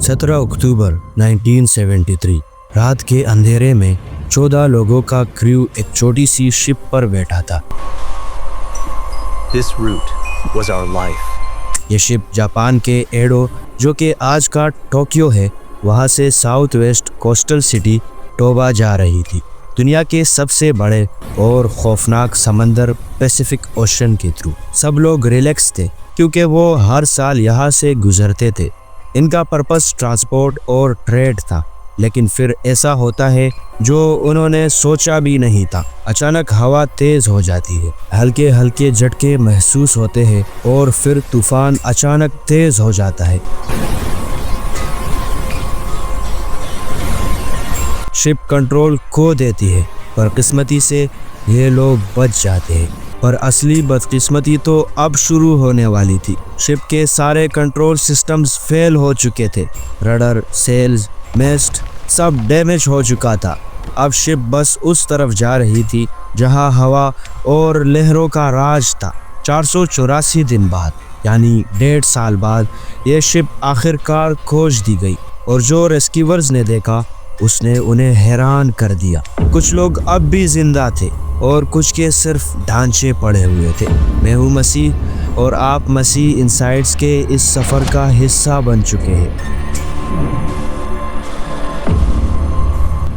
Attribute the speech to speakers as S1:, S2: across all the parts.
S1: 17 अक्टूबर 1973 रात के अंधेरे में 14 लोगों का क्रू एक छोटी सी शिप पर बैठा था।
S2: This route was our life.
S1: ये शिप जापान के एडो, जो कि आज का टोक्यो है, वहाँ से south west coastal city Toba जा रही थी। दुनिया के सबसे बड़े और खौफनाक समंदर पैसिफिक ओशन के थ्रू। सब लोग रिलैक्स थे क्योंकि वो हर साल यहाँ से गुजरते थे। इनका पर्पस ट्रांसपोर्ट और ट्रेड था, लेकिन फिर ऐसा होता है जो उन्होंने सोचा भी नहीं था। अचानक हवा तेज हो जाती है, हल्के हल्के झटके महसूस होते हैं और फिर तूफान अचानक तेज हो जाता है। शिप कंट्रोल खो देती है, पर किस्मती से ये लोग बच जाते हैं। पर असली बदकिस्मती तो अब शुरू होने वाली थी। शिप के सारे कंट्रोल सिस्टम्स फेल हो चुके थे। रडर, सेल्स, मेस्ट सब डैमेज हो चुका था। अब शिप बस उस तरफ जा रही थी जहां हवा और लहरों का राज था। 484 दिन बाद, यानी 1.5 साल बाद, ये शिप आखिरकार खोज दी गई और जो रेस्क्यूअर्स ने देखा उसने उन्हें हैरान कर दिया। कुछ लोग अब भी जिंदा थे और कुछ के सिर्फ ढांचे पड़े हुए थे। मैं हूँ मसीह और आप मसीह इनसाइट्स के इस सफ़र का हिस्सा बन चुके हैं।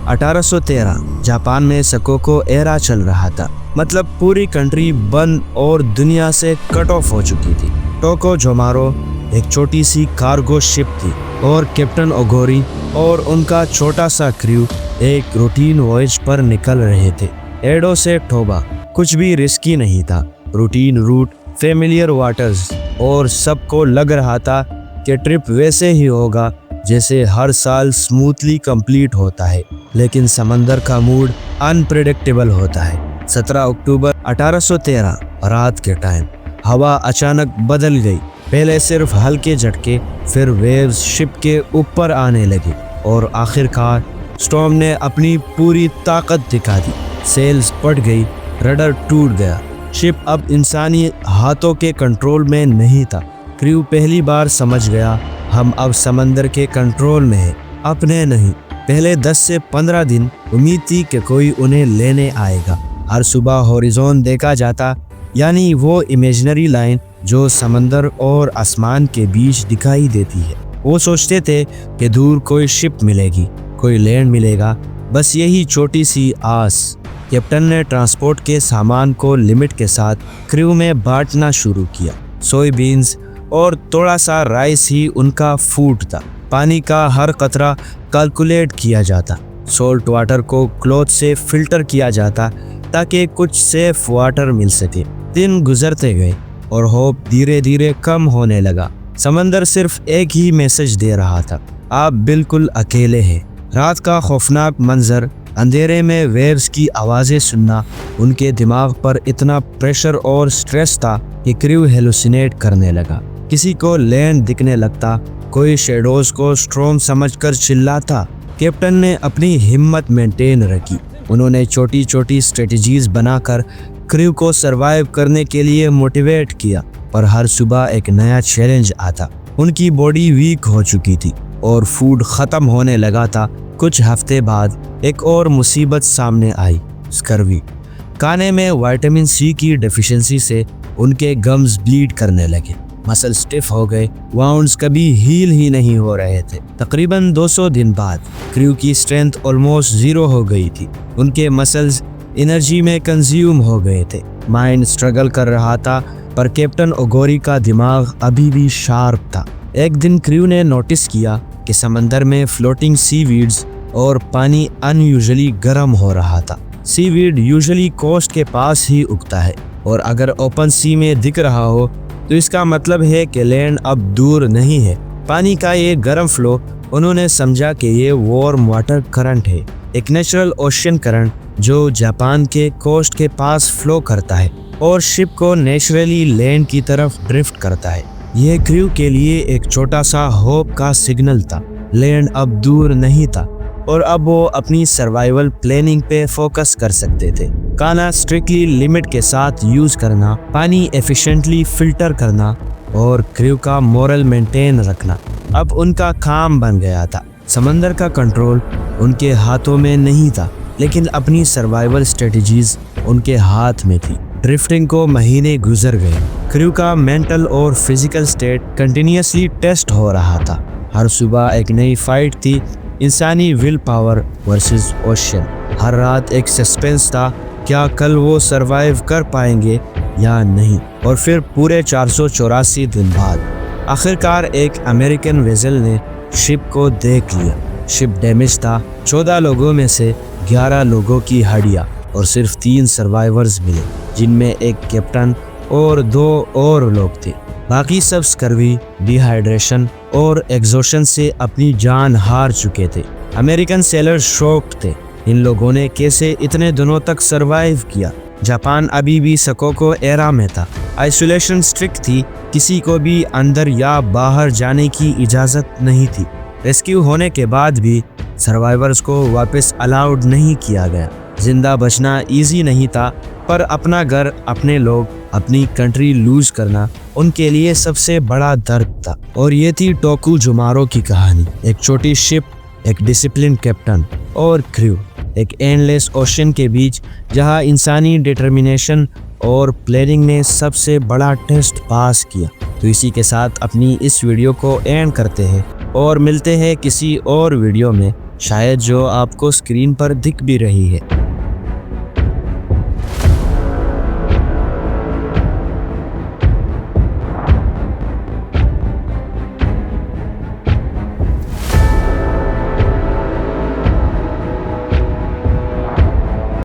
S1: 1813 जापान में सकोको एरा चल रहा था, मतलब पूरी कंट्री बंद और दुनिया से कट ऑफ हो चुकी थी। टोको जोमारो एक छोटी सी कार्गो शिप थी और कैप्टन ओगोरी और उनका छोटा सा क्रू एक रूटीन वॉयज पर निकल रहे थे। एडो से टोबा कुछ भी रिस्की नहीं था। रूटीन रूट, फेमिलियर वाटर्स, और सबको लग रहा था कि ट्रिप वैसे ही होगा जैसे हर साल स्मूथली कंप्लीट होता है। लेकिन समंदर का मूड अनप्रेडिक्टेबल होता है। 17 अक्टूबर 1813 रात के टाइम हवा अचानक बदल गई। पहले सिर्फ हल्के झटके, फिर वेव्स शिप के ऊपर आने लगी और आखिरकार स्टॉर्म ने अपनी पूरी ताकत दिखा दी। सेल्स फट गई, रडर टूट गया। शिप अब इंसानी हाथों के कंट्रोल में नहीं था। क्रू पहली बार समझ गया, हम अब समंदर के कंट्रोल में हैं, अपने नहीं। पहले 10 से 15 दिन उम्मीद थी कि कोई उन्हें लेने आएगा। हर सुबह हॉरिजॉन देखा जाता, यानी वो इमेजिनरी लाइन जो समंदर और आसमान के बीच दिखाई देती है। वो सोचते थे कि दूर कोई शिप मिलेगी, कोई लैंड मिलेगा, बस यही छोटी सी आस। कैप्टन ने ट्रांसपोर्ट के सामान को लिमिट के साथ क्रू में बांटना शुरू किया। सोयाबीन्स और थोड़ा सा राइस ही उनका फूड था। पानी का हर कतरा कैलकुलेट किया जाता। सॉल्ट वाटर को क्लॉथ से फिल्टर किया जाता ताकि कुछ सेफ वाटर मिल सके। दिन गुजरते गए और होप धीरे धीरे कम होने लगा। समंदर सिर्फ एक ही मैसेज दे रहा था, आप बिल्कुल अकेले हैं। रात का खौफनाक मंजर, अंधेरे में वेव्स की आवाज़ें सुनना, उनके दिमाग पर इतना प्रेशर और स्ट्रेस था कि क्रू हेलुसिनेट करने लगा। किसी को लैंड दिखने लगता, कोई शेडोज को स्ट्रॉम समझकर चिल्लाता। कैप्टन ने अपनी हिम्मत मेंटेन रखी। उन्होंने छोटी छोटी स्ट्रेटजीज बनाकर क्रू को सरवाइव करने के लिए मोटिवेट किया, पर हर सुबह एक नया चैलेंज आता। उनकी बॉडी वीक हो चुकी थी और फूड ख़त्म होने लगा था। कुछ हफ्ते बाद एक और मुसीबत सामने आई, स्कर्वी। खाने में विटामिन सी की डेफिशिएंसी से उनके गम्स ब्लीड करने लगे, मसल स्टिफ हो गए, वाउंड्स कभी हील ही नहीं हो रहे थे। तकरीबन 200 दिन बाद क्रू की स्ट्रेंथ ऑलमोस्ट 0 हो गई थी। उनके मसल्स एनर्जी में कंज्यूम हो गए थे। माइंड स्ट्रगल कर रहा था, पर कैप्टन ओगोरी का दिमाग अभी भी शार्प था। एक दिन क्रू ने नोटिस किया कि समंदर में फ्लोटिंग सीवीड्स और पानी अनयूजुअली गर्म हो रहा था। सीवीड यूजुअली कोस्ट के पास ही उगता है और अगर ओपन सी में दिख रहा हो तो इसका मतलब है कि लैंड अब दूर नहीं है। पानी का ये गर्म फ्लो, उन्होंने समझा कि ये वार्म वाटर करंट है, एक नेचुरल ओशन करंट जो जापान के कोस्ट के पास फ्लो करता है और शिप को नेचुरली लैंड की तरफ ड्रिफ्ट करता है। यह क्रू के लिए एक छोटा सा होप का सिग्नल था। लैंड अब दूर नहीं था और अब वो अपनी सर्वाइवल प्लानिंग पे फोकस कर सकते थे। खाना स्ट्रिक्टली लिमिट के साथ यूज करना, पानी एफिशिएंटली फिल्टर करना और क्रू का मोरल मेंटेन रखना अब उनका काम बन गया था। समंदर का कंट्रोल उनके हाथों में नहीं था, लेकिन अपनी सर्वाइवल स्ट्रेटजीज उनके हाथ में थी। ड्रिफ्टिंग को महीने गुजर गए। क्रू का मेंटल और फिजिकल स्टेट कंटिन्यूसली टेस्ट हो रहा था। हर सुबह एक नई फाइट थी, इंसानी विल पावर वर्सेस ओशन। हर रात एक सस्पेंस था, क्या कल वो सरवाइव कर पाएंगे या नहीं। और फिर पूरे 484 दिन बाद आखिरकार एक अमेरिकन वेसल ने शिप को देख लिया। शिप डैमेज था, 14 लोगों में से 11 लोगों की हड्डियां और सिर्फ 3 सर्वाइवर्स मिले, जिनमें एक कैप्टन और 2 और लोग थे। बाकी सब स्कर्वी, डिहाइड्रेशन और एग्जॉशन से अपनी जान हार चुके थे। अमेरिकन सेलर शॉक्ड थे, इन लोगों ने कैसे इतने दिनों तक सरवाइव किया। जापान अभी भी सकोको एरा में था। आइसोलेशन स्ट्रिक्ट थी, किसी को भी अंदर या बाहर जाने की इजाज़त नहीं थी। रेस्क्यू होने के बाद भी सर्वाइवर्स को वापस अलाउड नहीं किया गया। जिंदा बचना इजी नहीं था, पर अपना घर, अपने लोग, अपनी कंट्री लूज करना उनके लिए सबसे बड़ा दर्द था। और ये थी टोकुजोमारो की कहानी। एक छोटी शिप, एक डिसिप्लिन कैप्टन और क्रू, एक एंडलेस ओशन के बीच जहां इंसानी डिटर्मिनेशन और प्लानिंग ने सबसे बड़ा टेस्ट पास किया। तो इसी के साथ अपनी इस वीडियो को एंड करते हैं और मिलते हैं किसी और वीडियो में, शायद जो आपको स्क्रीन पर दिख भी रही है।